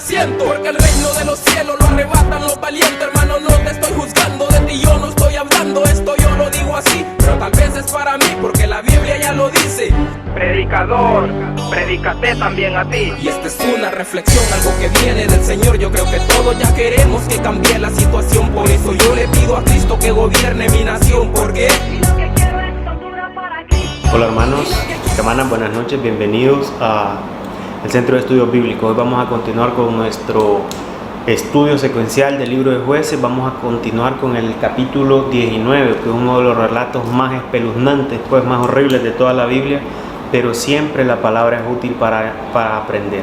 asiento, porque el reino de los cielos lo arrebatan los valientes. Hermano, no te estoy juzgando, de ti yo no estoy hablando. Esto yo lo digo así, pero tal vez es para mí, porque la Biblia ya lo dice. Predicador, predícate también a ti. Y esta es una reflexión, algo que viene del Señor. Yo creo que todos ya queremos que cambie la situación. Por eso yo le pido a Cristo que gobierne mi nación, porque hola hermanos, hermanas, buenas noches, bienvenidos al Centro de Estudios Bíblicos. Hoy vamos a continuar con nuestro estudio secuencial del libro de Jueces. Vamos a continuar con el capítulo 19, que es uno de los relatos más espeluznantes, pues más horribles de toda la Biblia, pero siempre la palabra es útil para aprender.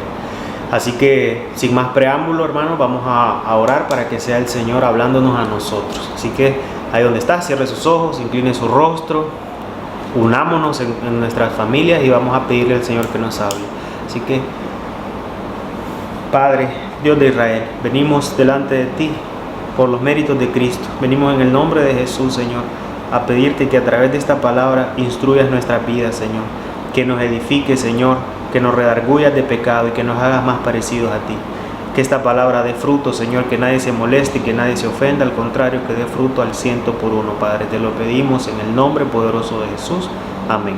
Así que sin más preámbulo, hermanos, vamos a orar para que sea el Señor hablándonos a nosotros. Así que ahí donde está, cierre sus ojos, incline su rostro, unámonos en nuestras familias y vamos a pedirle al Señor que nos hable. Así que, Padre, Dios de Israel, venimos delante de ti por los méritos de Cristo. Venimos en el nombre de Jesús, Señor, a pedirte que a través de esta palabra instruyas nuestras vidas, Señor. Que nos edifique, Señor, que nos redarguyas de pecado y que nos hagas más parecidos a ti. Que esta palabra dé fruto, Señor, que nadie se moleste y que nadie se ofenda, al contrario, que dé fruto al 100 por uno, Padre. Te lo pedimos en el nombre poderoso de Jesús. Amén.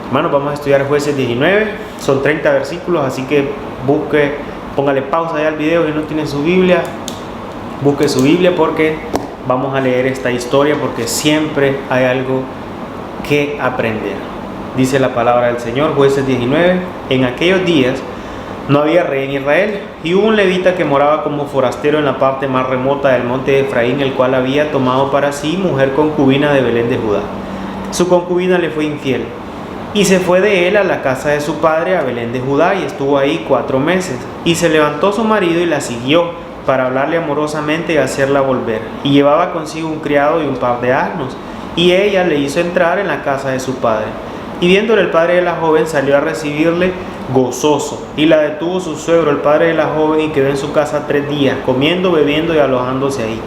Hermanos, vamos a estudiar Jueces 19, son 30 versículos, así que póngale pausa ya al video si no tiene su Biblia, busque su Biblia porque vamos a leer esta historia, porque siempre hay algo que aprender. Dice la palabra del Señor, Jueces 19, en aquellos días no había rey en Israel, y hubo un levita que moraba como forastero en la parte más remota del monte de Efraín, el cual había tomado para sí mujer concubina de Belén de Judá. Su concubina le fue infiel, y se fue de él a la casa de su padre, a Belén de Judá, y estuvo ahí 4 meses. Y se levantó su marido y la siguió, para hablarle amorosamente y hacerla volver. Y llevaba consigo un criado y un par de asnos, y ella le hizo entrar en la casa de su padre. Y viéndole el padre de la joven, salió a recibirle gozoso, y la detuvo su suegro, el padre de la joven, y quedó en su casa 3 días, comiendo, bebiendo y alojándose ahí.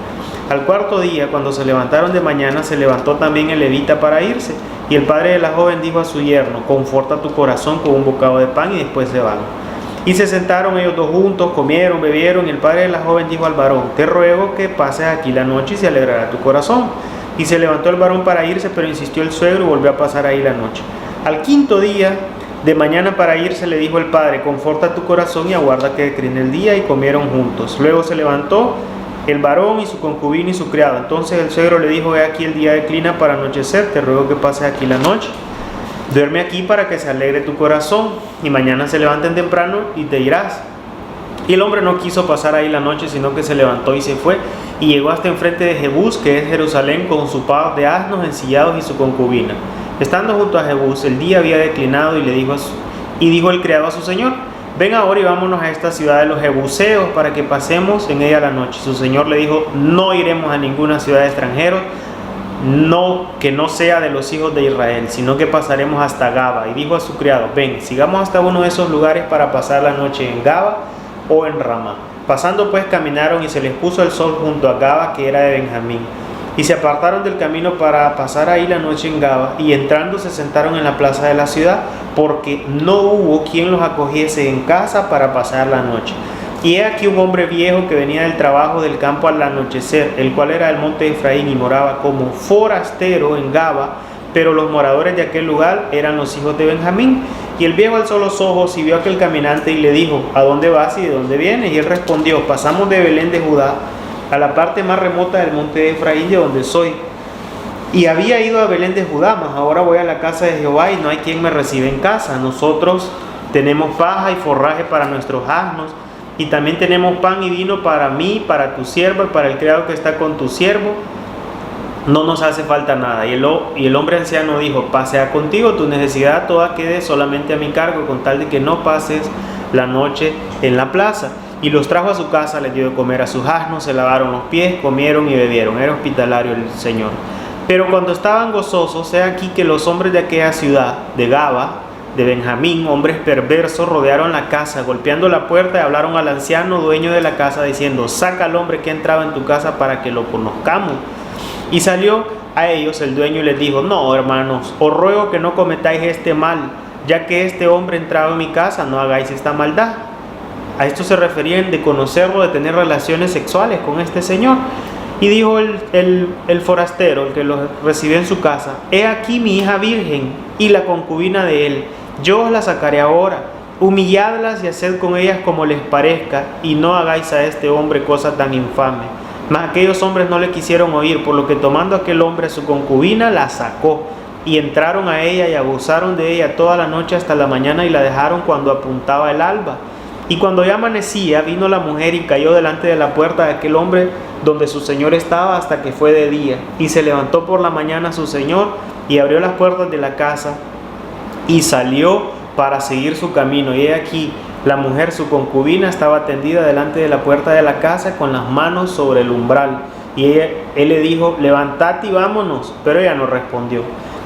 Al 4.º día, cuando se levantaron de mañana, se levantó también el levita para irse, y el padre de la joven dijo a su yerno: conforta tu corazón con un bocado de pan, y después se van. Y se sentaron ellos dos juntos, comieron, bebieron, y el padre de la joven dijo al varón: te ruego que pases aquí la noche y se alegrará tu corazón. Y se levantó el varón para irse, pero insistió el suegro y volvió a pasar ahí la noche. Al 5.º día de mañana para irse, le dijo el padre: conforta tu corazón y aguarda que decline el día, y comieron juntos. Luego se levantó el varón y su concubina y su criado. Entonces el suegro le dijo: he aquí el día declina para anochecer, te ruego que pases aquí la noche. Duerme aquí para que se alegre tu corazón, y mañana se levanten temprano y te irás. Y el hombre no quiso pasar ahí la noche, sino que se levantó y se fue, y llegó hasta enfrente de Jebús, que es Jerusalén, con su par de asnos ensillados y su concubina. Estando junto a Jebús, el día había declinado, y dijo el criado a su señor: ven ahora y vámonos a esta ciudad de los jebuseos para que pasemos en ella la noche. Su señor le dijo: no iremos a ninguna ciudad de extranjeros, que no sea de los hijos de Israel, sino que pasaremos hasta Gaba. Y dijo a su criado: ven, sigamos hasta uno de esos lugares para pasar la noche en Gaba o en Ramá. Pasando pues caminaron, y se les puso el sol junto a Gaba, que era de Benjamín. Y se apartaron del camino para pasar ahí la noche en Gaba, y entrando se sentaron en la plaza de la ciudad, porque no hubo quien los acogiese en casa para pasar la noche. Y he aquí un hombre viejo que venía del trabajo del campo al anochecer, el cual era del monte de Efraín, y moraba como forastero en Gaba, pero los moradores de aquel lugar eran los hijos de Benjamín. Y el viejo alzó los ojos y vio a aquel caminante, y le dijo: ¿a dónde vas y de dónde vienes? Y él respondió: pasamos de Belén de Judá a la parte más remota del monte de Efraín, de donde soy. Y había ido a Belén de Judá, mas ahora voy a la casa de Jehová, y no hay quien me reciba en casa. Nosotros tenemos paja y forraje para nuestros asnos, y también tenemos pan y vino para mí, para tu siervo y para el criado que está con tu siervo. No nos hace falta nada. Y el hombre anciano dijo: pasea contigo, tu necesidad toda quede solamente a mi cargo, con tal de que no pases la noche en la plaza. Y los trajo a su casa, les dio de comer a sus asnos, se lavaron los pies, comieron y bebieron. Era hospitalario el Señor. Pero cuando estaban gozosos, he aquí que los hombres de aquella ciudad, de Gaba, de Benjamín, hombres perversos, rodearon la casa, golpeando la puerta, y hablaron al anciano dueño de la casa, diciendo: saca al hombre que ha entrado en tu casa para que lo conozcamos. Y salió a ellos el dueño y les dijo: no, hermanos, os ruego que no cometáis este mal, ya que este hombre ha entrado en mi casa, no hagáis esta maldad. A esto se referían de conocerlo, de tener relaciones sexuales con este señor. Y dijo el forastero, el que lo recibió en su casa: he aquí mi hija virgen y la concubina de él. Yo os la sacaré ahora. Humilladlas y haced con ellas como les parezca, y no hagáis a este hombre cosa tan infame. Mas aquellos hombres no le quisieron oír, por lo que tomando aquel hombre a su concubina, la sacó. Y entraron a ella y abusaron de ella toda la noche hasta la mañana, y la dejaron cuando apuntaba el alba. Y cuando ya amanecía, vino la mujer y cayó delante de la puerta de aquel hombre donde su señor estaba hasta que fue de día. Y se levantó por la mañana su señor y abrió las puertas de la casa y salió para seguir su camino. Y he aquí, la mujer, su concubina, estaba tendida delante de la puerta de la casa con las manos sobre el umbral. Y él le dijo: levantate y vámonos. Pero ella no respondió.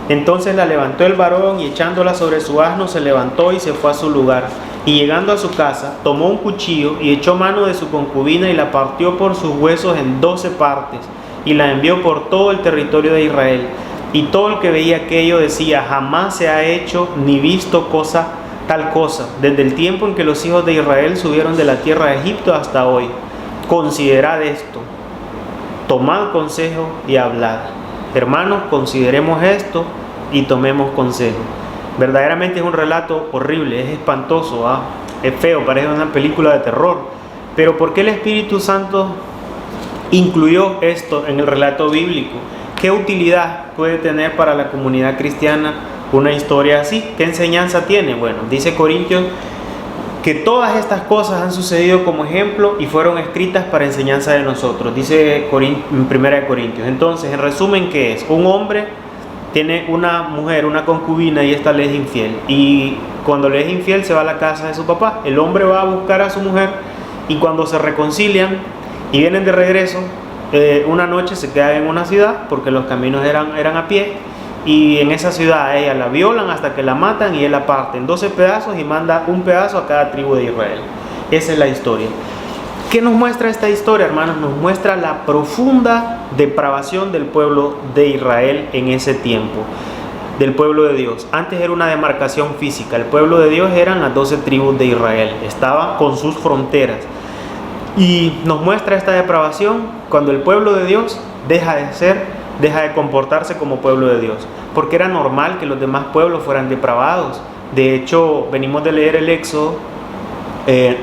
Entonces la levantó el varón y echándola sobre su asno se levantó y se fue a su lugar. Y llegando a su casa, tomó un cuchillo y echó mano de su concubina y la partió por sus huesos en 12 partes y la envió por todo el territorio de Israel. Y todo el que veía aquello decía: jamás se ha hecho ni visto tal cosa, desde el tiempo en que los hijos de Israel subieron de la tierra de Egipto hasta hoy. Considerad esto, tomad consejo y hablad. Hermanos, consideremos esto y tomemos consejo. Verdaderamente es un relato horrible, es espantoso, es feo, parece una película de terror. Pero ¿por qué el Espíritu Santo incluyó esto en el relato bíblico? ¿Qué utilidad puede tener para la comunidad cristiana una historia así? ¿Qué enseñanza tiene? Bueno, dice Corintios que todas estas cosas han sucedido como ejemplo y fueron escritas para enseñanza de nosotros. Dice en 1 Corintios. Entonces, en resumen, ¿qué es? Un hombre tiene una mujer, una concubina, y esta le es infiel. Y cuando le es infiel se va a la casa de su papá. El hombre va a buscar a su mujer y cuando se reconcilian y vienen de regreso, una noche se quedan en una ciudad porque los caminos eran a pie. Y en esa ciudad a ella la violan hasta que la matan y él la parte en 12 pedazos y manda un pedazo a cada tribu de Israel. Esa es la historia. ¿Qué nos muestra esta historia, hermanos? Nos muestra la profunda depravación del pueblo de Israel en ese tiempo, del pueblo de Dios. Antes era una demarcación física. El pueblo de Dios eran las 12 tribus de Israel. Estaba con sus fronteras. Y nos muestra esta depravación cuando el pueblo de Dios deja de comportarse como pueblo de Dios. Porque era normal que los demás pueblos fueran depravados. De hecho, venimos de leer el Éxodo,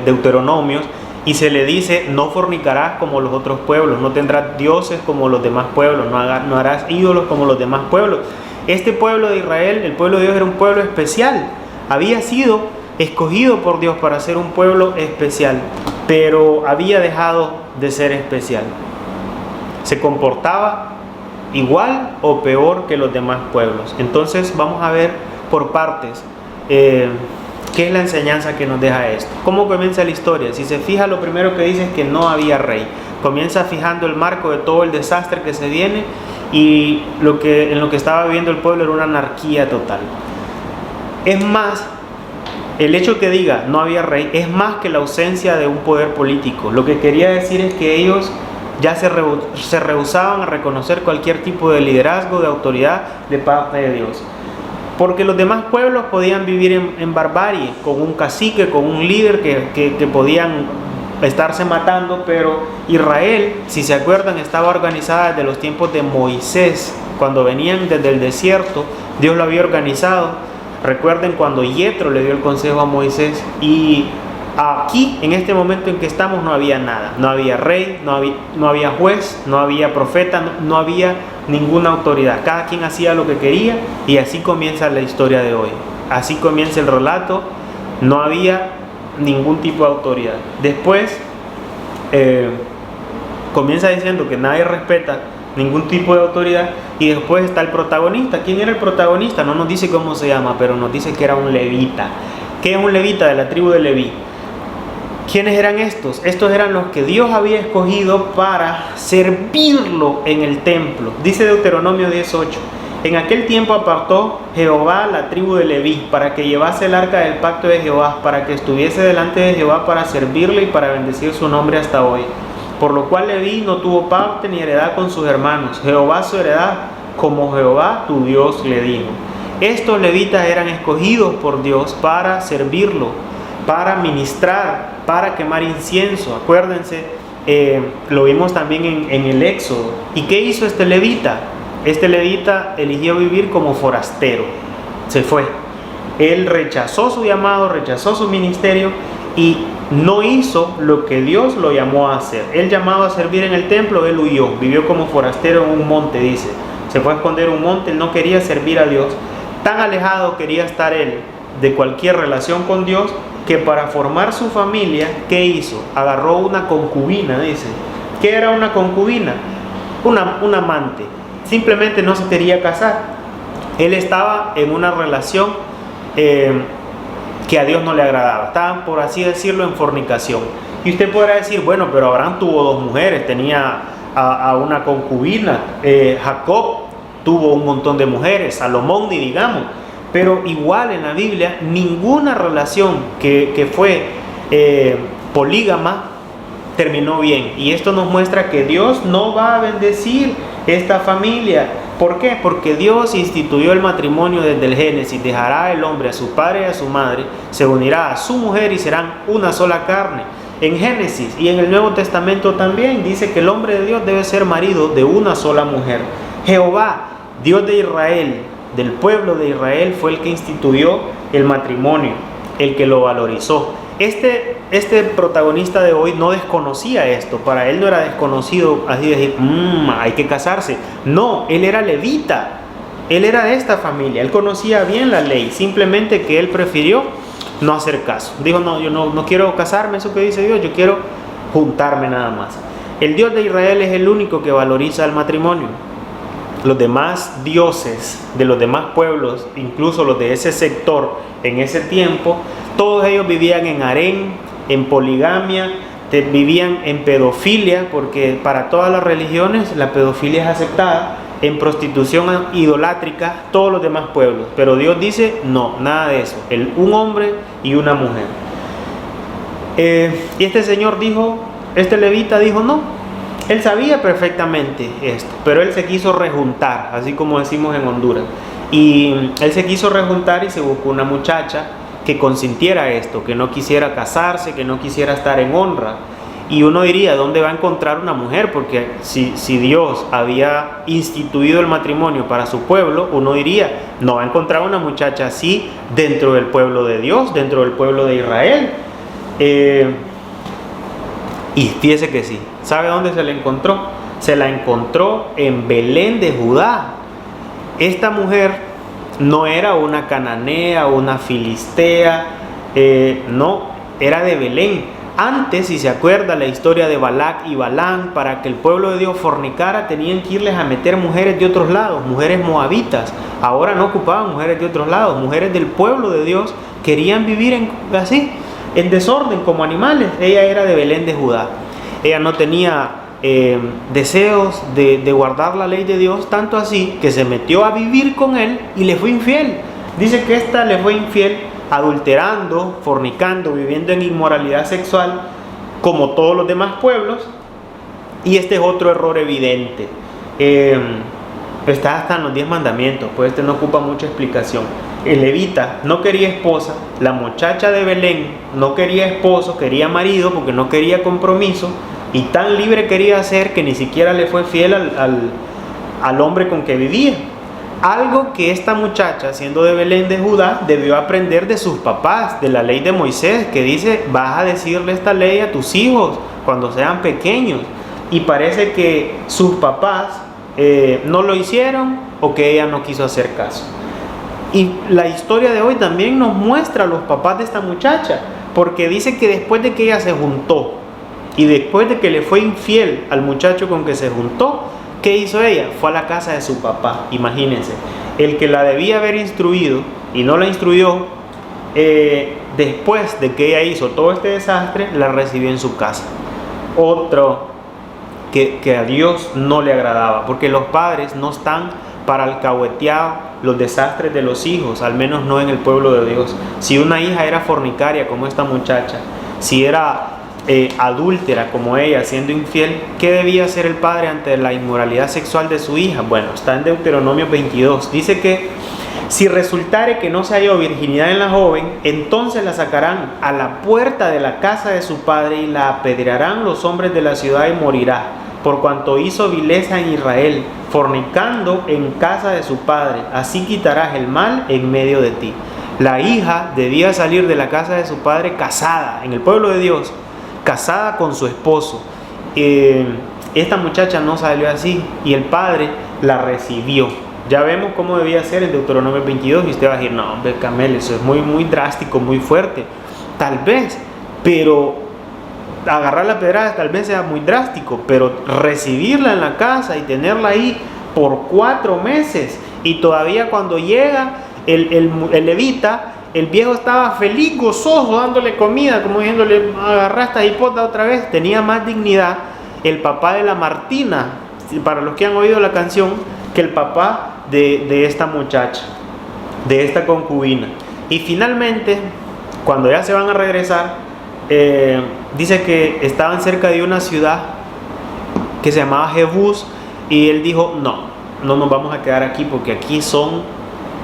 Deuteronomios, y se le dice: no fornicarás como los otros pueblos, no tendrás dioses como los demás pueblos, no harás ídolos como los demás pueblos. Este pueblo de Israel, el pueblo de Dios, era un pueblo especial. Había sido escogido por Dios para ser un pueblo especial, pero había dejado de ser especial. Se comportaba igual o peor que los demás pueblos. Entonces vamos a ver por partes qué es la enseñanza que nos deja esto. ¿Cómo comienza la historia? Si se fija, lo primero que dice es que no había rey. Comienza fijando el marco de todo el desastre que se viene, y en lo que estaba viviendo el pueblo era una anarquía total. Es más, el hecho que diga no había rey es más que la ausencia de un poder político. Lo que quería decir es que ellos ya se rehusaban a reconocer cualquier tipo de liderazgo, de autoridad de parte de Dios. Porque los demás pueblos podían vivir en barbarie, con un cacique, con un líder que podían estarse matando, pero Israel, si se acuerdan, estaba organizada desde los tiempos de Moisés. Cuando venían desde el desierto, Dios lo había organizado. Recuerden cuando Yetro le dio el consejo a Moisés, y aquí, en este momento en que estamos, no había nada. No había rey, no había juez, no había profeta, no había ninguna autoridad. Cada quien hacía lo que quería, y así comienza la historia de hoy. Así comienza el relato. No había ningún tipo de autoridad. Después comienza diciendo que nadie respeta ningún tipo de autoridad, y después está el protagonista. ¿Quién era el protagonista? No nos dice cómo se llama, pero nos dice que era un levita. ¿Qué es un levita? De la tribu de Leví. ¿Quiénes eran estos? Estos eran los que Dios había escogido para servirlo en el templo. Dice Deuteronomio 10:8: en aquel tiempo apartó Jehová la tribu de Leví para que llevase el arca del pacto de Jehová, para que estuviese delante de Jehová para servirle y para bendecir su nombre hasta hoy. Por lo cual Leví no tuvo parte ni heredad con sus hermanos. Jehová su heredad, como Jehová tu Dios le dijo. Estos levitas eran escogidos por Dios para servirlo, para ministrar, para quemar incienso. Acuérdense, lo vimos también en el Éxodo. ¿Y qué hizo este levita? Este levita eligió vivir como forastero, se fue. Él rechazó su llamado, rechazó su ministerio y no hizo lo que Dios lo llamó a hacer. Él llamado a servir en el templo, él huyó, vivió como forastero en un monte, dice. Se fue a esconder en un monte, él no quería servir a Dios. Tan alejado quería estar él de cualquier relación con Dios, que para formar su familia, ¿qué hizo? Agarró una concubina, dice. ¿Qué era una concubina? Un amante. Simplemente no se quería casar. Él estaba en una relación que a Dios no le agradaba. Estaban, por así decirlo, en fornicación. Y usted podrá decir, bueno, pero Abraham tuvo 2 mujeres, tenía a una concubina. Jacob tuvo un montón de mujeres, Salomón ni digamos. Pero igual en la Biblia, ninguna relación que fue polígama terminó bien. Y esto nos muestra que Dios no va a bendecir esta familia. ¿Por qué? Porque Dios instituyó el matrimonio desde el Génesis. Dejará el hombre a su padre y a su madre, se unirá a su mujer y serán una sola carne. En Génesis y en el Nuevo Testamento también dice que el hombre de Dios debe ser marido de una sola mujer. Jehová, Dios de Israel, del pueblo de Israel, fue el que instituyó el matrimonio, el que lo valorizó. Este protagonista de hoy no desconocía esto. Para él no era desconocido así decir, hay que casarse. No, él era levita, él era de esta familia, él conocía bien la ley, simplemente que él prefirió no hacer caso. Dijo, no, yo no quiero casarme, eso que dice Dios, yo quiero juntarme nada más. El Dios de Israel es el único que valoriza el matrimonio. Los demás dioses de los demás pueblos, incluso los de ese sector en ese tiempo, todos ellos vivían en harén, en poligamia, vivían en pedofilia, porque para todas las religiones la pedofilia es aceptada, en prostitución idolátrica, todos los demás pueblos. Pero Dios dice, no, nada de eso, un hombre y una mujer. Y este señor dijo, este levita dijo no. Él sabía perfectamente esto, pero él se quiso rejuntar, así como decimos en Honduras. Y él se quiso rejuntar y se buscó una muchacha que consintiera esto, que no quisiera casarse, que no quisiera estar en honra. Y uno diría, ¿dónde va a encontrar una mujer? Porque si Dios había instituido el matrimonio para su pueblo, uno diría, no va a encontrar una muchacha así dentro del pueblo de Dios, dentro del pueblo de Israel. Y fíjese que sí. ¿Sabe dónde se la encontró? Se la encontró en Belén de Judá. Esta mujer no era una cananea, una filistea, no, era de Belén. Antes, si se acuerda la historia de Balac y Balán, para que el pueblo de Dios fornicara, tenían que irles a meter mujeres de otros lados, mujeres moabitas. Ahora no ocupaban mujeres de otros lados, mujeres del pueblo de Dios querían vivir así, en desorden, como animales. Ella era de Belén de Judá. Ella no tenía deseos de guardar la ley de Dios, tanto así que se metió a vivir con él y le fue infiel. Dice que ésta le fue infiel adulterando, fornicando, viviendo en inmoralidad sexual, como todos los demás pueblos. Y este es otro error evidente. Está hasta en los 10 mandamientos, pues este no ocupa mucha explicación. El levita no quería esposa, la muchacha de Belén no quería esposo, quería marido porque no quería compromiso, y tan libre quería ser que ni siquiera le fue fiel al hombre con que vivía. Algo que esta muchacha, siendo de Belén de Judá, debió aprender de sus papás, de la ley de Moisés, que dice, vas a decirle esta ley a tus hijos cuando sean pequeños. Y parece que sus papás no lo hicieron, o que ella no quiso hacer caso. Y la historia de hoy también nos muestra a los papás de esta muchacha, porque dice que después de que ella se juntó y después de que le fue infiel al muchacho con que se juntó, ¿qué hizo ella? Fue a la casa de su papá. Imagínense, el que la debía haber instruido y no la instruyó, después de que ella hizo todo este desastre, la recibió en su casa. Otro que a Dios no le agradaba, porque los padres no están para alcahuetear los desastres de los hijos, al menos no en el pueblo de Dios. Si una hija era fornicaria como esta muchacha, si era adúltera como ella, siendo infiel, ¿qué debía hacer el padre ante la inmoralidad sexual de su hija? Bueno, está en Deuteronomio 22. Dice que Si resultare que no se halló virginidad en la joven, entonces la sacarán a la puerta de la casa de su padre y la apedrearán los hombres de la ciudad y morirá, por cuanto hizo vileza en Israel, fornicando en casa de su padre. Así quitarás el mal en medio de ti. La hija debía salir de la casa de su padre casada, en el pueblo de Dios, casada con su esposo. Esta muchacha no salió así y el padre la recibió. Ya vemos cómo debía ser en Deuteronomio 22 y usted va a decir, no, hombre, Camel, eso es muy drástico, muy fuerte. Tal vez, pero agarrar la pedrada tal vez sea muy drástico, pero recibirla en la casa y tenerla ahí por 4 meses y todavía cuando llega el levita, el viejo estaba feliz, gozoso, dándole comida, como diciéndole, agarra esta hipota otra vez, tenía más dignidad el papá de la Martina, para los que han oído la canción, que el papá de esta muchacha, de esta concubina. Y finalmente, cuando ya se van a regresar, dice que estaban cerca de una ciudad que se llamaba Jebús, y él dijo, no nos vamos a quedar aquí porque aquí son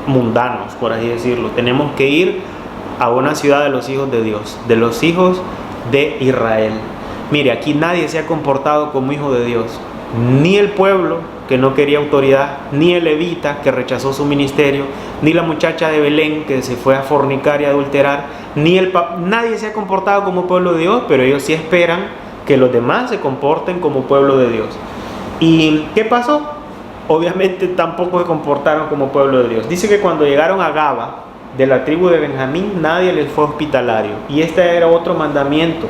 mundanos, por así decirlo. Tenemos que ir a una ciudad de los hijos de Dios, de los hijos de Israel. Mire, aquí nadie se ha comportado como hijo de Dios, ni el pueblo que no quería autoridad, ni el levita que rechazó su ministerio, ni la muchacha de Belén que se fue a fornicar y adulterar, nadie se ha comportado como pueblo de Dios, pero ellos sí esperan que los demás se comporten como pueblo de Dios. ¿Y qué pasó? Obviamente tampoco se comportaron como pueblo de Dios. Dice que cuando llegaron a Gaba, de la tribu de Benjamín, nadie les fue hospitalario. Y este era otro mandamiento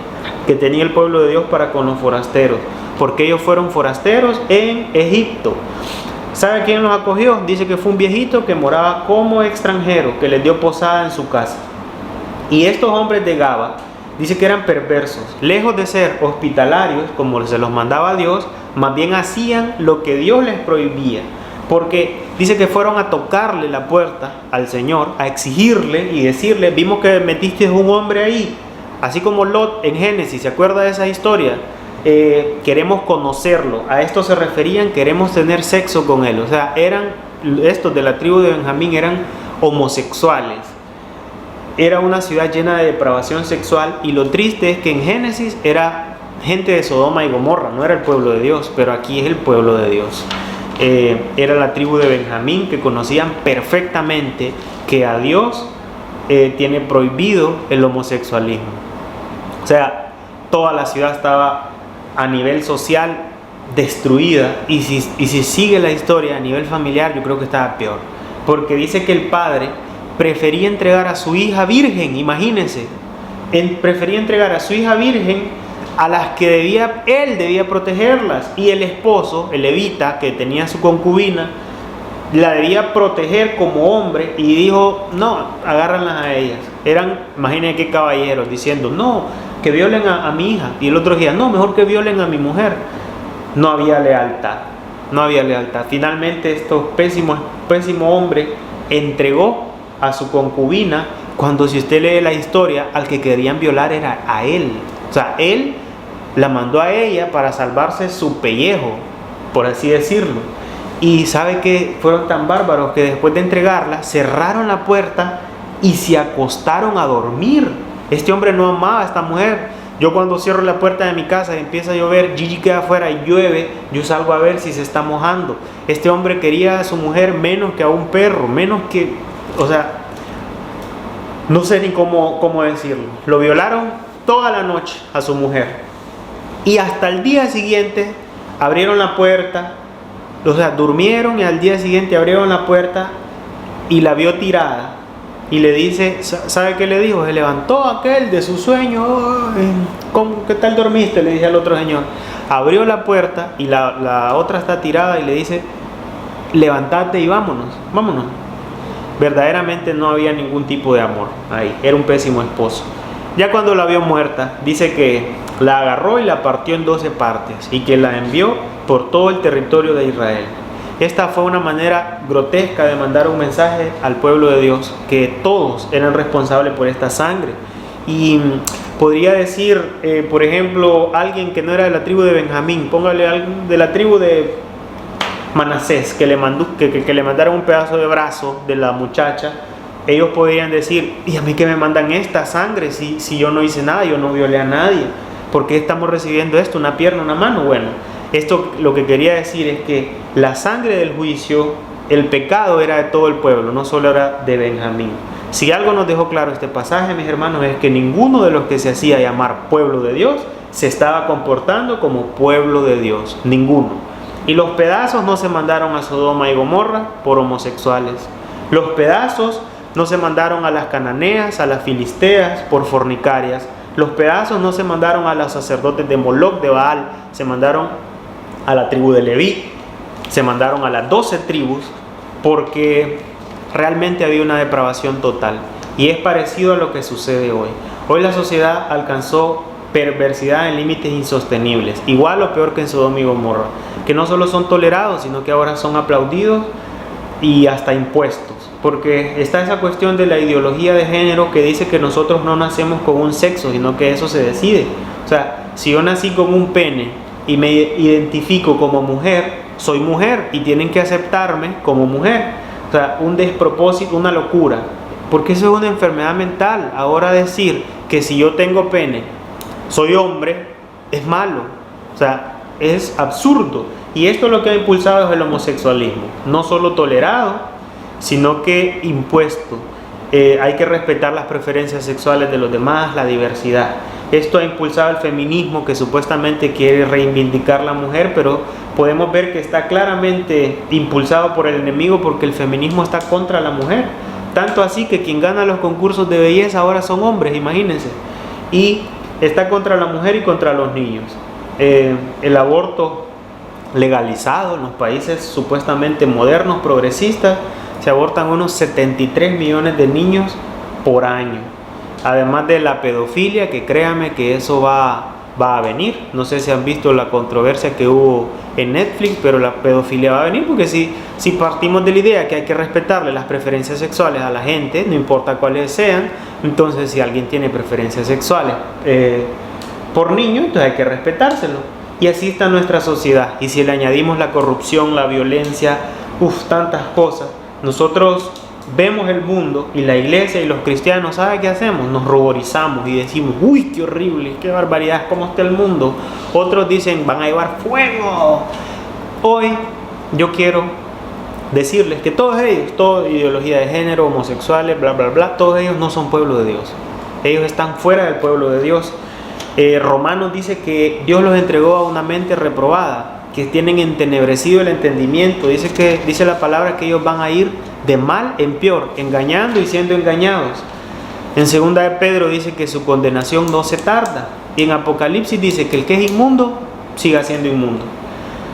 que tenía el pueblo de Dios para con los forasteros, porque ellos fueron forasteros en Egipto. ¿Sabe quién los acogió? Dice que fue un viejito que moraba como extranjero, que les dio posada en su casa. Y estos hombres de Gaba, dice que eran perversos. Lejos de ser hospitalarios, como se los mandaba Dios, más bien hacían lo que Dios les prohibía. Porque dice que fueron a tocarle la puerta al Señor, a exigirle y decirle, vimos que metiste un hombre ahí, así como Lot en Génesis, ¿se acuerda de esa historia? Queremos conocerlo. A esto se referían, queremos tener sexo con él. O sea, estos de la tribu de Benjamín eran homosexuales. Era una ciudad llena de depravación sexual, y lo triste es que en Génesis era gente de Sodoma y Gomorra, no era el pueblo de Dios, pero aquí es el pueblo de Dios. Era la tribu de Benjamín, que conocían perfectamente que a Dios tiene prohibido el homosexualismo. O sea, toda la ciudad estaba a nivel social destruida, y si sigue la historia a nivel familiar, yo creo que estaba peor, porque dice que el padre prefería entregar a su hija virgen, imagínense, prefería entregar a su hija virgen a las que él debía protegerlas, y el esposo, el levita, que tenía su concubina, la debía proteger como hombre, y dijo, no, agárranlas a ellas. Imagínense qué caballeros, diciendo, no, que violen a mi hija, y el otro decía, no, mejor que violen a mi mujer. No había lealtad. Finalmente este pésimo hombre entregó a su concubina, cuando, si usted lee la historia, al que querían violar era a él. O sea, él la mandó a ella para salvarse su pellejo, por así decirlo. Y sabe que fueron tan bárbaros que después de entregarla, cerraron la puerta y se acostaron a dormir. Este hombre no amaba a esta mujer. Yo, cuando cierro la puerta de mi casa y empieza a llover, Gigi queda afuera y llueve, yo salgo a ver si se está mojando. Este hombre quería a su mujer menos que a un perro, o sea, no sé ni cómo decirlo. Lo violaron toda la noche a su mujer, y hasta el día siguiente abrieron la puerta, o sea, durmieron, y al día siguiente abrieron la puerta y la vio tirada, y le dice, ¿sabe qué le dijo? Se levantó aquel de su sueño. ¿Qué tal dormiste? Le dice al otro señor. Abrió la puerta y la otra está tirada, y le dice, levántate y vámonos. Verdaderamente no había ningún tipo de amor ahí, era un pésimo esposo. Ya cuando la vio muerta, dice que la agarró y la partió en 12 partes, y que la envió por todo el territorio de Israel. Esta fue una manera grotesca de mandar un mensaje al pueblo de Dios, que todos eran responsables por esta sangre. Y podría decir, por ejemplo, alguien que no era de la tribu de Benjamín, póngale alguien de la tribu de Manasés, que le mandaron un pedazo de brazo de la muchacha, ellos podrían decir, ¿y a mí qué me mandan esta sangre si yo no hice nada, yo no violé a nadie? ¿Por qué estamos recibiendo esto? ¿Una pierna, una mano? Bueno, esto lo que quería decir es que la sangre del juicio, el pecado era de todo el pueblo, no solo era de Benjamín. Si algo nos dejó claro este pasaje, mis hermanos, es que ninguno de los que se hacía llamar pueblo de Dios se estaba comportando como pueblo de Dios, ninguno. Y los pedazos no se mandaron a Sodoma y Gomorra por homosexuales. Los pedazos no se mandaron a las cananeas, a las filisteas por fornicarias. Los pedazos no se mandaron a los sacerdotes de Moloc, de Baal, se mandaron a la tribu de Leví, se mandaron a las 12 tribus, porque realmente había una depravación total. Y es parecido a lo que sucede hoy. Hoy la sociedad alcanzó perversidad en límites insostenibles, igual o peor que en Sodoma y Gomorra, que no solo son tolerados, sino que ahora son aplaudidos y hasta impuestos, porque está esa cuestión de la ideología de género que dice que nosotros no nacemos con un sexo, sino que eso se decide. O sea, si yo nací con un pene y me identifico como mujer, soy mujer y tienen que aceptarme como mujer. O sea, un despropósito, una locura, porque eso es una enfermedad mental. Ahora decir que si yo tengo pene soy hombre es malo, o sea, es absurdo. Y esto es lo que ha impulsado es el homosexualismo, no solo tolerado, sino que impuesto. Hay que respetar las preferencias sexuales de los demás, la diversidad. Esto ha impulsado el feminismo, que supuestamente quiere reivindicar la mujer, pero podemos ver que está claramente impulsado por el enemigo, porque el feminismo está contra la mujer. Tanto así que quien gana los concursos de belleza ahora son hombres, imagínense. Y está contra la mujer y contra los niños. El aborto legalizado en los países supuestamente modernos, progresistas, se abortan unos 73 millones de niños por año. Además de la pedofilia, que créanme que eso va a venir. No sé si han visto la controversia que hubo en Netflix, pero la pedofilia va a venir, porque si partimos de la idea que hay que respetarle las preferencias sexuales a la gente, no importa cuáles sean, entonces si alguien tiene preferencias sexuales por niño, entonces hay que respetárselo. Y así está nuestra sociedad. Y si le añadimos la corrupción, la violencia, tantas cosas, nosotros vemos el mundo y la iglesia y los cristianos, ¿sabe qué hacemos? Nos ruborizamos y decimos, uy, qué horrible, qué barbaridad, cómo está el mundo. Otros dicen, van a llevar fuego. Hoy yo quiero decirles que todos ellos, toda ideología de género, homosexuales, bla, bla, bla, todos ellos no son pueblo de Dios. Ellos están fuera del pueblo de Dios. Romanos dice que Dios los entregó a una mente reprobada, que tienen entenebrecido el entendimiento. Dice la palabra que ellos van a ir de mal en peor, engañando y siendo engañados. En 2 de Pedro dice que su condenación no se tarda. Y en Apocalipsis dice que el que es inmundo siga siendo inmundo.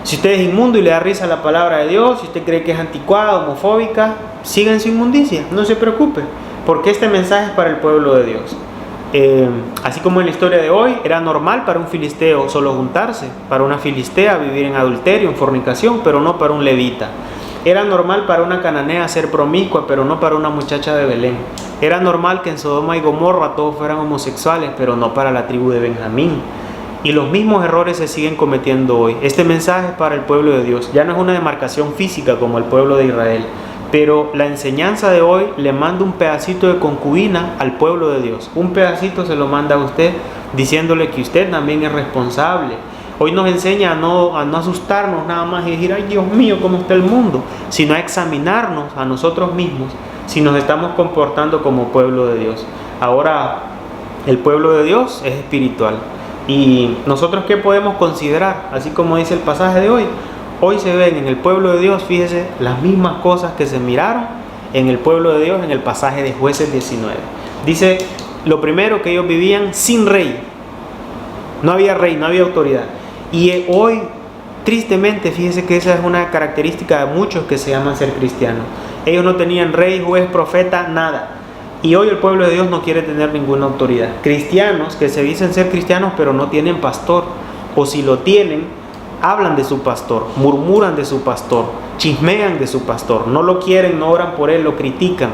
Si usted es inmundo y le da risa a la palabra de Dios, si usted cree que es anticuada, homofóbica, siga en su inmundicia, no se preocupe, porque este mensaje es para el pueblo de Dios. Así como en la historia de hoy, era normal para un filisteo solo juntarse, para una filistea vivir en adulterio, en fornicación, pero no para un levita. Era normal para una cananea ser promiscua, pero no para una muchacha de Belén. Era normal que en Sodoma y Gomorra todos fueran homosexuales, pero no para la tribu de Benjamín. Y los mismos errores se siguen cometiendo hoy. Este mensaje es para el pueblo de Dios. Ya no es una demarcación física como el pueblo de Israel, pero la enseñanza de hoy le manda un pedacito de concubina al pueblo de Dios. Un pedacito se lo manda a usted, diciéndole que usted también es responsable. Hoy nos enseña a no asustarnos nada más y decir, ay Dios mío, ¿cómo está el mundo? Sino a examinarnos a nosotros mismos si nos estamos comportando como pueblo de Dios. Ahora, el pueblo de Dios es espiritual. ¿Y nosotros qué podemos considerar? Así como dice el pasaje de hoy. Hoy se ven en el pueblo de Dios, fíjese, las mismas cosas que se miraron en el pueblo de Dios en el pasaje de Jueces 19. Dice, lo primero, que ellos vivían sin rey. No había rey, no había autoridad. Y hoy, tristemente, fíjese que esa es una característica de muchos que se llaman ser cristianos. Ellos no tenían rey, juez, profeta, nada. Y hoy el pueblo de Dios no quiere tener ninguna autoridad. Cristianos que se dicen ser cristianos pero no tienen pastor. O si lo tienen, hablan de su pastor, murmuran de su pastor, chismean de su pastor. No lo quieren, no oran por él, lo critican.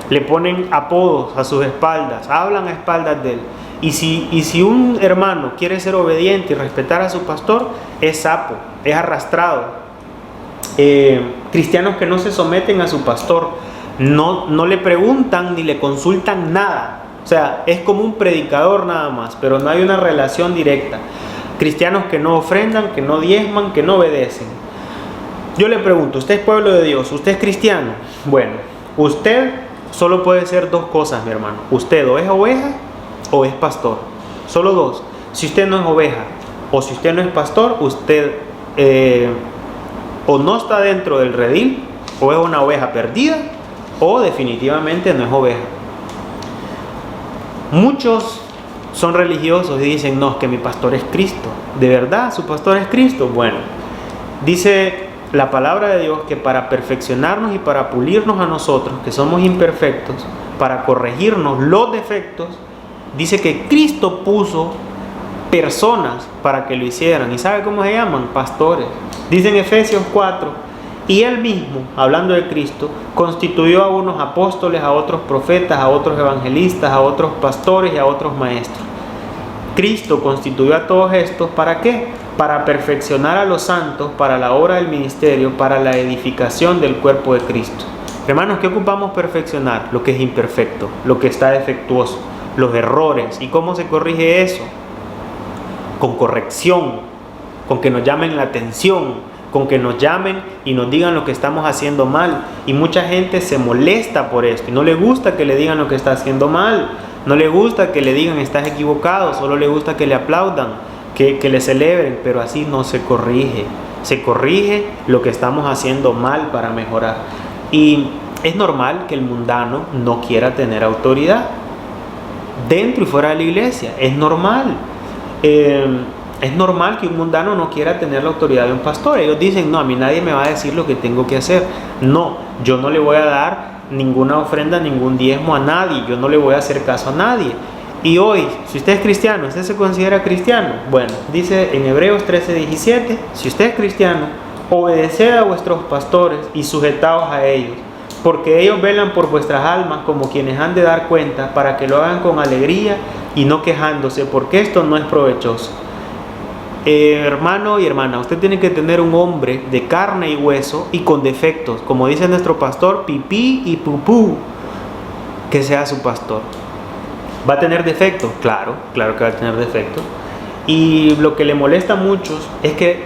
Le ponen apodos a sus espaldas, hablan a espaldas de él. Y si un hermano quiere ser obediente y respetar a su pastor, es sapo, es arrastrado. cristianos que no se someten a su pastor, no le preguntan ni le consultan nada. O sea, es como un predicador nada más, pero no hay una relación directa. Cristianos que no ofrendan, que no diezman, que no obedecen. Yo le pregunto, ¿usted es pueblo de Dios? ¿Usted es cristiano? Bueno, usted solo puede ser dos cosas, mi hermano. Usted o es oveja o es pastor. Solo dos. Si usted no es oveja o si usted no es pastor, usted o no está dentro del redil, o es una oveja perdida, o definitivamente no es oveja. Muchos son religiosos y dicen, no, es que mi pastor es Cristo. ¿De verdad su pastor es Cristo? Bueno, dice la palabra de Dios que para perfeccionarnos y para pulirnos a nosotros, que somos imperfectos, para corregirnos los defectos, dice que Cristo puso personas para que lo hicieran. ¿Y sabe cómo se llaman? Pastores. Dice en Efesios 4, y Él mismo, hablando de Cristo, constituyó a unos apóstoles, a otros profetas, a otros evangelistas, a otros pastores y a otros maestros. Cristo constituyó a todos estos, ¿para qué? Para perfeccionar a los santos, para la obra del ministerio, para la edificación del cuerpo de Cristo. Hermanos, ¿qué ocupamos perfeccionar? Lo que es imperfecto, lo que está defectuoso, los errores. ¿Y cómo se corrige eso? Con corrección, con que nos llamen la atención, con que nos llamen y nos digan lo que estamos haciendo mal. Y mucha gente se molesta por esto y no le gusta que le digan lo que está haciendo mal, no le gusta que le digan estás equivocado, solo le gusta que le aplaudan, que le celebren, pero así no se corrige. Se corrige lo que estamos haciendo mal para mejorar. Y es normal que el mundano no quiera tener autoridad dentro y fuera de la iglesia, es normal. Es normal que un mundano no quiera tener la autoridad de un pastor. Ellos dicen, no, a mí nadie me va a decir lo que tengo que hacer. No, yo no le voy a dar ninguna ofrenda, ningún diezmo a nadie. Yo no le voy a hacer caso a nadie. Y hoy, si usted es cristiano, ¿usted se considera cristiano? Bueno, dice en Hebreos 13:17, si usted es cristiano, obedeced a vuestros pastores y sujetaos a ellos, porque ellos velan por vuestras almas como quienes han de dar cuenta, para que lo hagan con alegría y no quejándose, porque esto no es provechoso. Hermano y hermana, usted tiene que tener un hombre de carne y hueso y con defectos, como dice nuestro pastor, pipí y pupú, que sea su pastor. ¿Va a tener defectos? Claro que va a tener defectos. Y lo que le molesta a muchos es que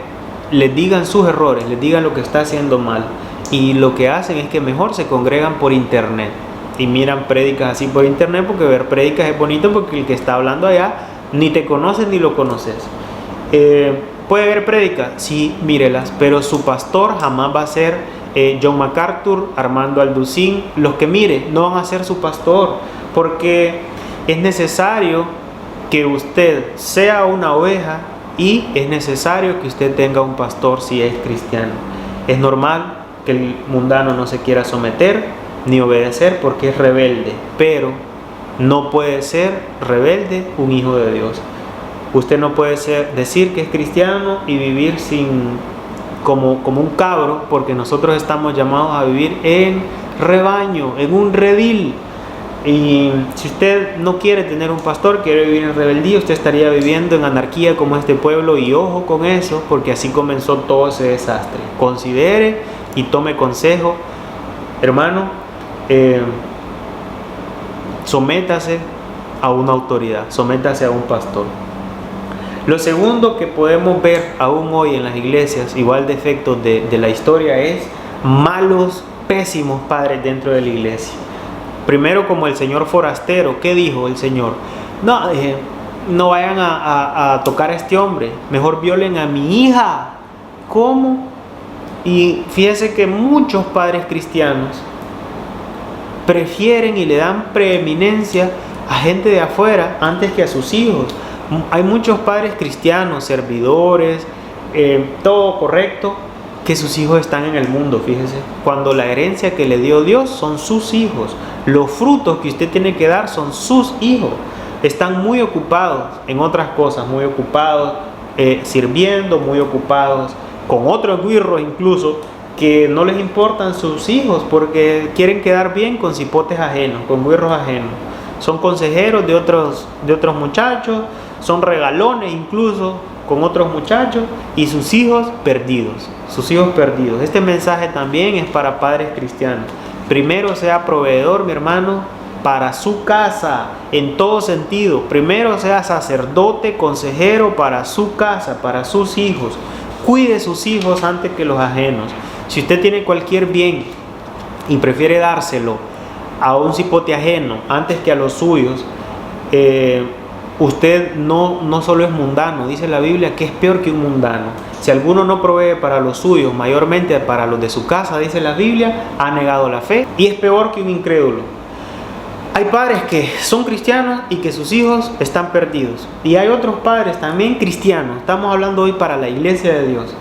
les digan sus errores, les digan lo que está haciendo mal. Y lo que hacen es que mejor se congregan por internet y miran prédicas así por internet, porque ver prédicas es bonito, porque el que está hablando allá ni te conoces ni lo conoces. ¿Puede ver prédicas? Sí, mírelas, pero su pastor jamás va a ser John MacArthur, Armando Alducín. Los que mire no van a ser su pastor, porque es necesario que usted sea una oveja y es necesario que usted tenga un pastor si es cristiano. Es normal que el mundano no se quiera someter ni obedecer porque es rebelde, pero no puede ser rebelde un hijo de Dios. Usted no puede decir que es cristiano y vivir como un cabro, porque nosotros estamos llamados a vivir en rebaño, en un redil. Y si usted no quiere tener un pastor, quiere vivir en rebeldía, usted estaría viviendo en anarquía como este pueblo. Y ojo con eso, porque así comenzó todo ese desastre. Considere y tome consejo, hermano. Sométase a una autoridad, sométase a un pastor. Lo segundo que podemos ver aún hoy en las iglesias, igual de efectos de la historia, es malos, pésimos padres dentro de la iglesia. Primero, como el señor forastero. ¿Qué dijo el Señor? No vayan a tocar a este hombre, mejor violen a mi hija. ¿Cómo? Y fíjese que muchos padres cristianos prefieren y le dan preeminencia a gente de afuera antes que a sus hijos. Hay muchos padres cristianos, servidores, todo correcto, que sus hijos están en el mundo, fíjese. Cuando la herencia que le dio Dios son sus hijos. Los frutos que usted tiene que dar son sus hijos. Están muy ocupados en otras cosas, muy ocupados sirviendo, muy ocupados con otros guirros incluso, que no les importan sus hijos porque quieren quedar bien con cipotes ajenos, con guirros ajenos. Son consejeros de otros muchachos, son regalones incluso, con otros muchachos y sus hijos perdidos. Sus hijos perdidos. Este mensaje también es para padres cristianos. Primero sea proveedor, mi hermano, para su casa, en todo sentido. Primero sea sacerdote, consejero para su casa, para sus hijos. Cuide sus hijos antes que los ajenos. Si usted tiene cualquier bien y prefiere dárselo a un cipote ajeno antes que a los suyos, usted no solo es mundano, dice la Biblia que es peor que un mundano. Si alguno no provee para los suyos, mayormente para los de su casa, dice la Biblia, ha negado la fe y es peor que un incrédulo. Hay padres que son cristianos y que sus hijos están perdidos. Y hay otros padres también cristianos, estamos hablando hoy para la iglesia de Dios,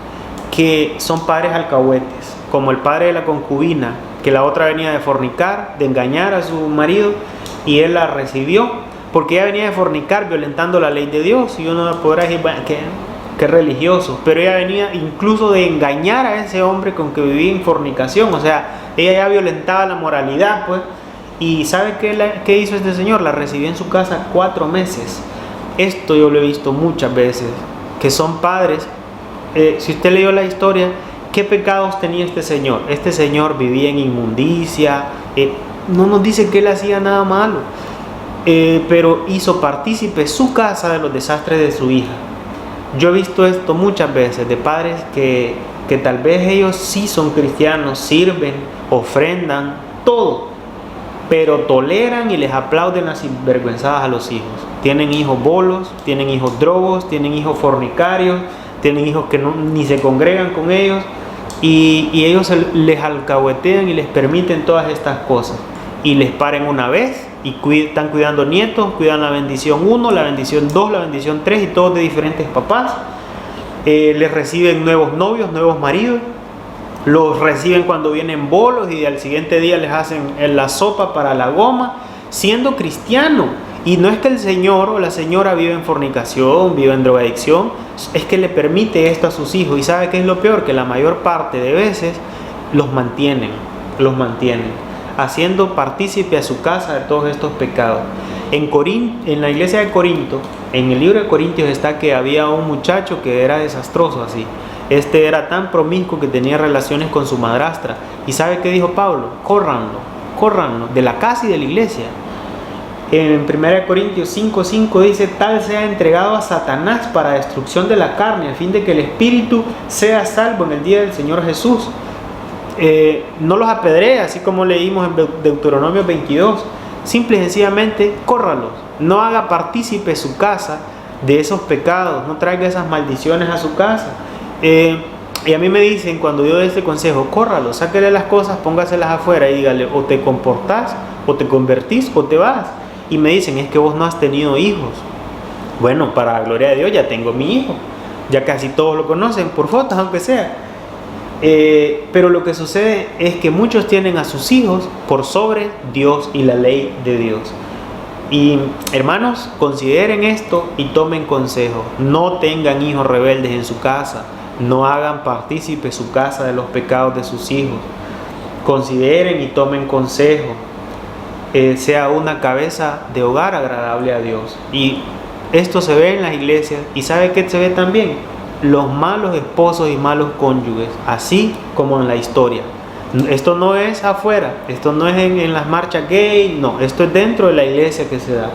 que son padres alcahuetes, como el padre de la concubina, que la otra venía de fornicar, de engañar a su marido, y él la recibió, porque ella venía de fornicar, violentando la ley de Dios. Y uno podrá decir, bueno, qué religioso, pero ella venía incluso de engañar a ese hombre con que vivía en fornicación. O sea, ella ya violentaba la moralidad, pues. Y ¿sabe qué hizo este señor? La recibió en su casa 4 meses. Esto yo lo he visto muchas veces, que son padres. Si usted leyó la historia, ¿qué pecados tenía este señor? Este señor vivía en inmundicia, no nos dice que él hacía nada malo, pero hizo partícipe su casa de los desastres de su hija. Yo he visto esto muchas veces, de padres que tal vez ellos sí son cristianos, sirven, ofrendan, todo, pero toleran y les aplauden las sinvergüenzadas a los hijos. Tienen hijos bolos, tienen hijos drogos, tienen hijos fornicarios, tienen hijos que ni se congregan con ellos, y ellos les alcahuetean y les permiten todas estas cosas. Y les paren una vez y están cuidando nietos, cuidan la bendición 1, la bendición 2, la bendición 3 y todos de diferentes papás. Les reciben nuevos novios, nuevos maridos. Los reciben cuando vienen bolos y al siguiente día les hacen la sopa para la goma, siendo cristiano. Y no es que el señor o la señora vive en fornicación, vive en drogadicción, es que le permite esto a sus hijos. Y ¿sabe qué es lo peor? Que la mayor parte de veces los mantienen, haciendo partícipe a su casa de todos estos pecados. En la iglesia de Corinto, en el libro de Corintios está que había un muchacho que era desastroso así. Este era tan promiscuo que tenía relaciones con su madrastra. ¿Y sabe qué dijo Pablo? Córranlo de la casa y de la iglesia. En 1 Corintios 5:5 dice: tal sea entregado a Satanás para destrucción de la carne, a fin de que el espíritu sea salvo en el día del Señor Jesús. No los apedree, así como leímos en Deuteronomio 22. Simple y sencillamente, córralos. No haga partícipe su casa de esos pecados, no traiga esas maldiciones a su casa. Y a mí me dicen, cuando yo doy este consejo, córralo, sáquele las cosas, póngaselas afuera y dígale: o te comportás, o te convertís, o te vas. Y me dicen: es que vos no has tenido hijos. Bueno, para la gloria de Dios ya tengo mi hijo, ya casi todos lo conocen por fotos, aunque sea. Pero lo que sucede es que muchos tienen a sus hijos por sobre Dios y la ley de Dios. Y hermanos, consideren esto y tomen consejo. No tengan hijos rebeldes en su casa. No hagan partícipe su casa de los pecados de sus hijos. Consideren y tomen consejo. Sea una cabeza de hogar agradable a Dios. Y esto se ve en las iglesias. ¿Y sabe qué se ve también? Los malos esposos y malos cónyuges, así como en la historia. Esto no es afuera, esto no es en las marchas gay, no, esto es dentro de la iglesia que se da.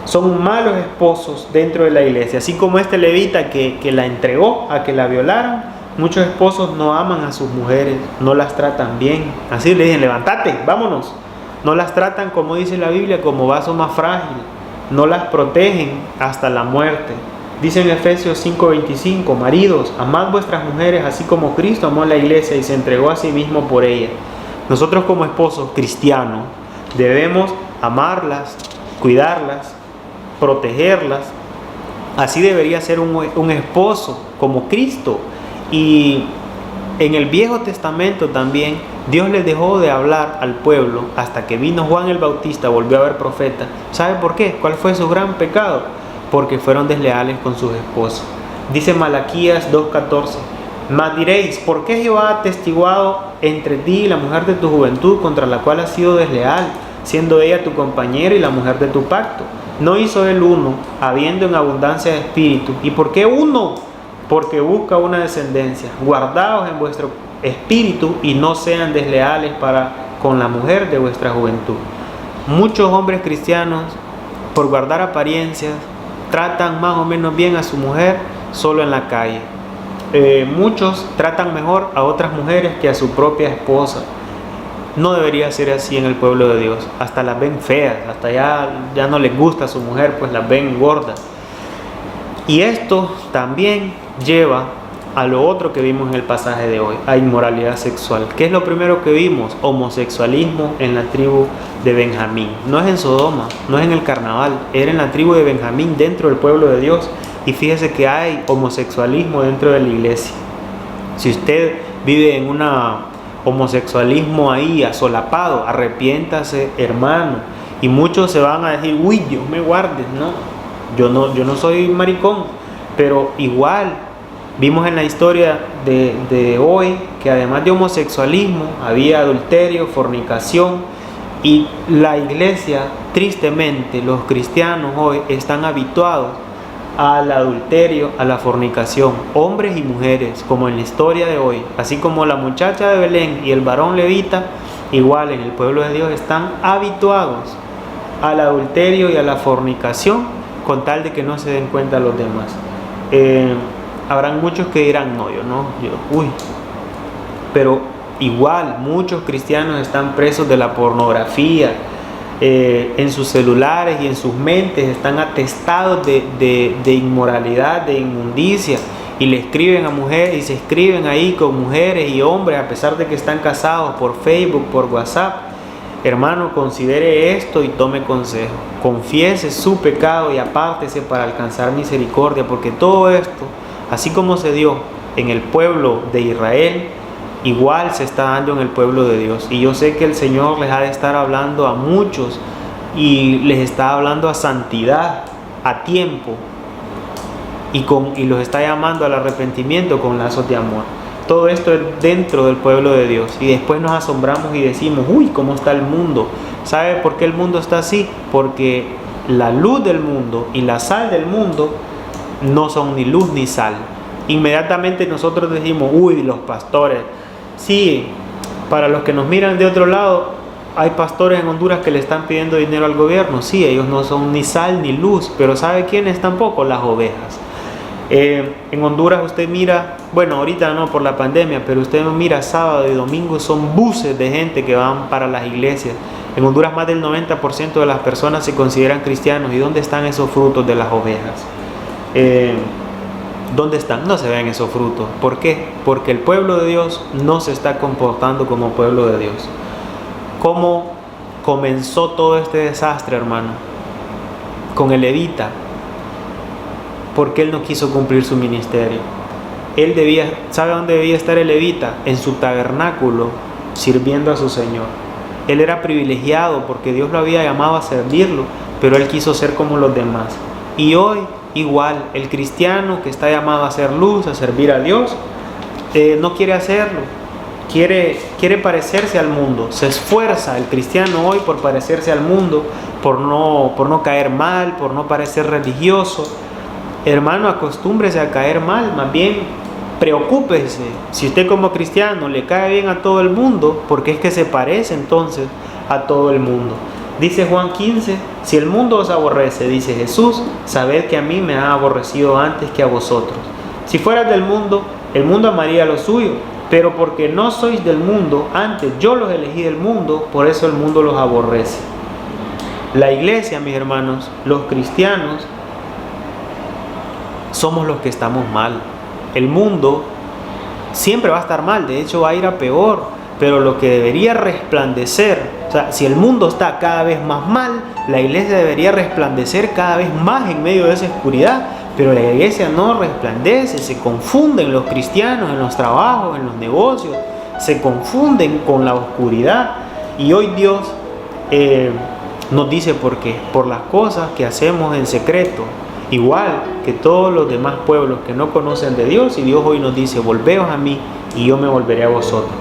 Son malos esposos dentro de la iglesia, así como este levita que la entregó a que la violaran. Muchos esposos no aman a sus mujeres, no las tratan bien. Así le dicen: levántate, vámonos. No las tratan, como dice la Biblia, como vaso más frágil. No las protegen hasta la muerte. Dice en Efesios 5:25: maridos, amad vuestras mujeres así como Cristo amó a la iglesia y se entregó a sí mismo por ella. Nosotros como esposos cristianos debemos amarlas, cuidarlas, protegerlas. Así debería ser un esposo como Cristo. Y en el Viejo Testamento también Dios les dejó de hablar al pueblo hasta que vino Juan el Bautista, volvió a haber profeta. ¿Sabe por qué? ¿Cuál fue su gran pecado? Porque fueron desleales con sus esposos. Dice Malaquías 2:14: mas diréis: ¿por qué Jehová ha atestiguado entre ti y la mujer de tu juventud, contra la cual has sido desleal, siendo ella tu compañera y la mujer de tu pacto? No hizo él uno, habiendo en abundancia de espíritu. ¿Y por qué uno? Porque busca una descendencia. Guardaos en vuestro espíritu y no sean desleales para con la mujer de vuestra juventud. Muchos hombres cristianos, por guardar apariencias, tratan más o menos bien a su mujer solo en la calle. Muchos tratan mejor a otras mujeres que a su propia esposa. No debería ser así en el pueblo de Dios. Hasta las ven feas, hasta ya no les gusta a su mujer, pues las ven gordas. Y esto también lleva a lo otro que vimos en el pasaje de hoy, a inmoralidad sexual. ¿Qué es lo primero que vimos? Homosexualismo en la tribu de Benjamín. No es en Sodoma, no es en el carnaval, era en la tribu de Benjamín, dentro del pueblo de Dios. Y fíjese que hay homosexualismo dentro de la iglesia. Si usted vive en un homosexualismo ahí asolapado, arrepiéntase, hermano. Y muchos se van a decir, uy, Dios me guarde. No, yo no soy maricón, pero igual vimos en la historia de hoy que además de homosexualismo había adulterio, fornicación, y la iglesia, tristemente, los cristianos hoy están habituados al adulterio, a la fornicación, hombres y mujeres, como en la historia de hoy, así como la muchacha de Belén y el varón levita, igual en el pueblo de Dios están habituados al adulterio y a la fornicación, con tal de que no se den cuenta los demás. Habrán muchos que dirán, no, pero igual muchos cristianos están presos de la pornografía, en sus celulares y en sus mentes están atestados de inmoralidad, de inmundicia, y le escriben a mujeres y se escriben ahí con mujeres y hombres a pesar de que están casados por Facebook, por WhatsApp. Hermano, considere esto y tome consejo. Confiese su pecado y apártese para alcanzar misericordia, porque todo esto, así como se dio en el pueblo de Israel, igual se está dando en el pueblo de Dios. Y yo sé que el Señor les ha de estar hablando a muchos y les está hablando a santidad, a tiempo, y los está llamando al arrepentimiento con lazos de amor. Todo esto es dentro del pueblo de Dios. Y después nos asombramos y decimos, uy, ¿cómo está el mundo? ¿Sabe por qué el mundo está así? Porque la luz del mundo y la sal del mundo no son ni luz ni sal. Inmediatamente nosotros decimos, uy, los pastores. Sí, para los que nos miran de otro lado, hay pastores en Honduras que le están pidiendo dinero al gobierno. Sí, ellos no son ni sal ni luz, pero ¿sabe quiénes tampoco? Las ovejas. En Honduras usted mira, bueno, ahorita no por la pandemia, pero usted mira sábado y domingo, son buses de gente que van para las iglesias. En Honduras más del 90% de las personas se consideran cristianos. ¿Y dónde están esos frutos de las ovejas? ¿Dónde están? No se ven esos frutos. ¿Por qué? Porque el pueblo de Dios no se está comportando como pueblo de Dios. ¿Cómo comenzó todo este desastre, hermano? Con el levita. Porque él no quiso cumplir su ministerio. Él debía, ¿sabe dónde debía estar el levita? En su tabernáculo, sirviendo a su Señor. Él era privilegiado porque Dios lo había llamado a servirlo, pero él quiso ser como los demás. Y hoy, igual, el cristiano que está llamado a hacer luz, a servir a Dios, no quiere hacerlo. Quiere parecerse al mundo. Se esfuerza el cristiano hoy por parecerse al mundo, por no caer mal, por no parecer religioso. Hermano, acostúmbrese a caer mal, más bien preocúpese. Si usted como cristiano le cae bien a todo el mundo, porque es que se parece entonces a todo el mundo. Dice Juan 15, si el mundo os aborrece, dice Jesús, sabed que a mí me ha aborrecido antes que a vosotros. Si fueras del mundo, el mundo amaría lo suyo, pero porque no sois del mundo, antes yo los elegí del mundo, por eso el mundo los aborrece. La iglesia, mis hermanos, los cristianos, somos los que estamos mal. El mundo siempre va a estar mal, de hecho va a ir a peor, pero lo que debería resplandecer, o sea, si el mundo está cada vez más mal, la iglesia debería resplandecer cada vez más en medio de esa oscuridad, pero la iglesia no resplandece, se confunden los cristianos en los trabajos, en los negocios, se confunden con la oscuridad. Y hoy Dios nos dice por qué, por las cosas que hacemos en secreto, igual que todos los demás pueblos que no conocen de Dios, y Dios hoy nos dice, volveos a mí y yo me volveré a vosotros.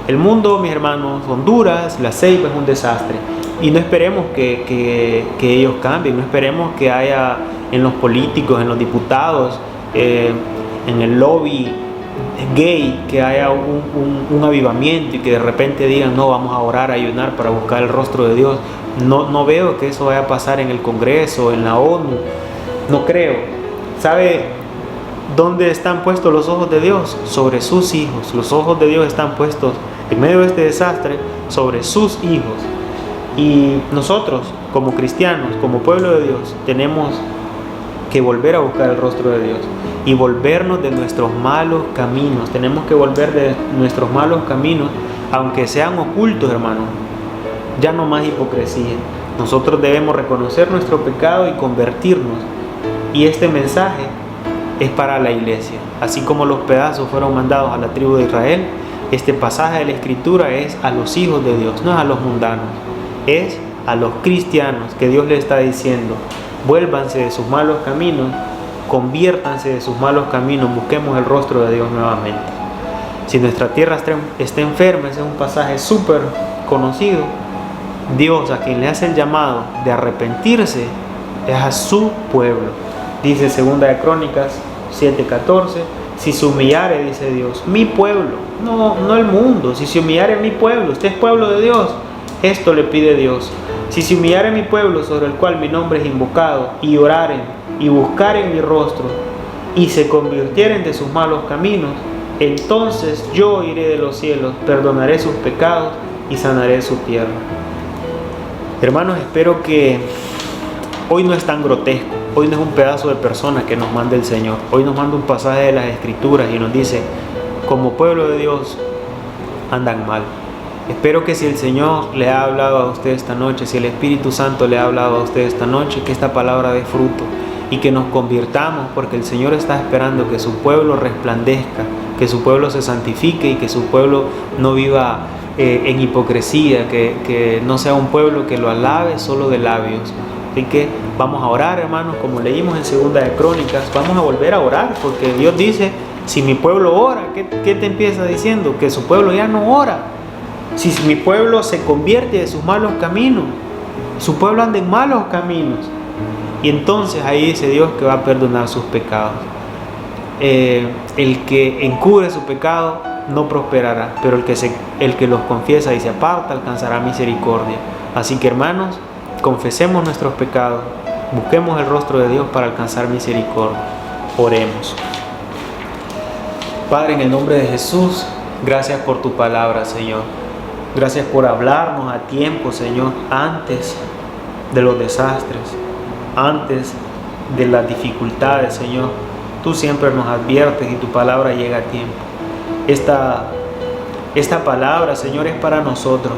El mundo, mis hermanos, Honduras, La Ceiba es un desastre, Y no esperemos que ellos cambien, no esperemos que haya en los políticos, en los diputados, en el lobby gay, que haya un avivamiento y que de repente digan, no, vamos a orar, a ayunar para buscar el rostro de Dios. No veo que eso vaya a pasar en el Congreso, en la ONU, no creo. ¿Sabe dónde están puestos los ojos de Dios? Sobre sus hijos. Los ojos de Dios están puestos en medio de este desastre sobre sus hijos. Y nosotros, como cristianos, como pueblo de Dios, tenemos que volver a buscar el rostro de Dios y volvernos de nuestros malos caminos. Tenemos que volver de nuestros malos caminos, aunque sean ocultos, hermano. Ya no más hipocresía. Nosotros debemos reconocer nuestro pecado y convertirnos. Y este mensaje es para la iglesia. Así como los pedazos fueron mandados a la tribu de Israel, este pasaje de la Escritura es a los hijos de Dios, no es a los mundanos. Es a los cristianos que Dios le está diciendo, vuélvanse de sus malos caminos, conviértanse de sus malos caminos, busquemos el rostro de Dios nuevamente. Si nuestra tierra está enferma, ese es un pasaje súper conocido. Dios, a quien le hace el llamado de arrepentirse, es a su pueblo. Dice 2 de Crónicas 7:14, si se humillare, dice Dios, mi pueblo, no el mundo, si se humillare mi pueblo, usted es pueblo de Dios. Esto le pide Dios. Si se humillare mi pueblo, sobre el cual mi nombre es invocado, y oraren y buscaren mi rostro, y se convirtieren de sus malos caminos, entonces yo iré de los cielos, perdonaré sus pecados y sanaré su tierra. Hermanos, espero que hoy no es tan grotesco. Hoy no es un pedazo de persona que nos manda el Señor. Hoy nos manda un pasaje de las Escrituras y nos dice, como pueblo de Dios, andan mal. Espero que si el Señor le ha hablado a usted esta noche, si el Espíritu Santo le ha hablado a usted esta noche, que esta palabra dé fruto y que nos convirtamos, porque el Señor está esperando que su pueblo resplandezca, que su pueblo se santifique y que su pueblo no viva en hipocresía, que no sea un pueblo que lo alabe solo de labios. Así que vamos a orar, hermanos, como leímos en 2 de Crónicas, vamos a volver a orar, porque Dios dice, si mi pueblo ora, ¿qué te empieza diciendo? Que su pueblo ya no ora. Si mi pueblo se convierte de sus malos caminos, su pueblo anda en malos caminos, y entonces ahí dice Dios que va a perdonar sus pecados. El que encubre su pecado no prosperará, pero el que los confiesa y se aparta alcanzará misericordia. Así que, hermanos, confesemos nuestros pecados, busquemos el rostro de Dios para alcanzar misericordia. Oremos. Padre, en el nombre de Jesús, gracias por tu palabra, Señor. Gracias por hablarnos a tiempo, Señor, antes de los desastres, antes de las dificultades, Señor. Tú siempre nos adviertes y tu palabra llega a tiempo. Esta palabra, Señor, es para nosotros.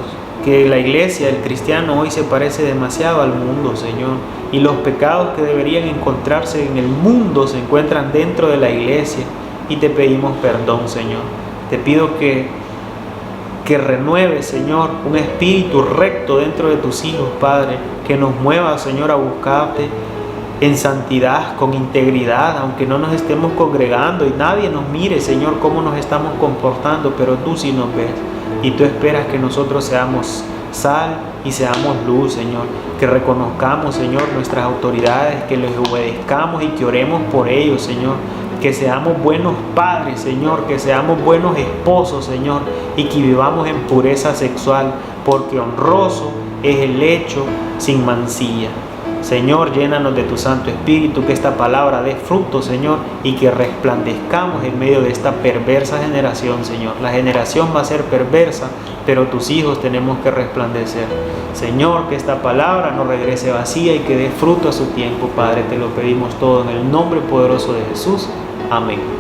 Que la iglesia, el cristiano hoy se parece demasiado al mundo, Señor. Y los pecados que deberían encontrarse en el mundo se encuentran dentro de la iglesia. Y te pedimos perdón, Señor. Te pido que renueves, Señor, un espíritu recto dentro de tus hijos, Padre. Que nos mueva, Señor, a buscarte en santidad, con integridad, aunque no nos estemos congregando y nadie nos mire, Señor, cómo nos estamos comportando, pero tú sí nos ves. Y tú esperas que nosotros seamos sal y seamos luz, Señor. Que reconozcamos, Señor, nuestras autoridades, que les obedezcamos y que oremos por ellos, Señor. Que seamos buenos padres, Señor. Que seamos buenos esposos, Señor. Y que vivamos en pureza sexual, porque honroso es el lecho sin mancilla. Señor, llénanos de tu Santo Espíritu, que esta palabra dé fruto, Señor, y que resplandezcamos en medio de esta perversa generación, Señor. La generación va a ser perversa, pero tus hijos tenemos que resplandecer. Señor, que esta palabra no regrese vacía y que dé fruto a su tiempo, Padre. Te lo pedimos todo en el nombre poderoso de Jesús. Amén.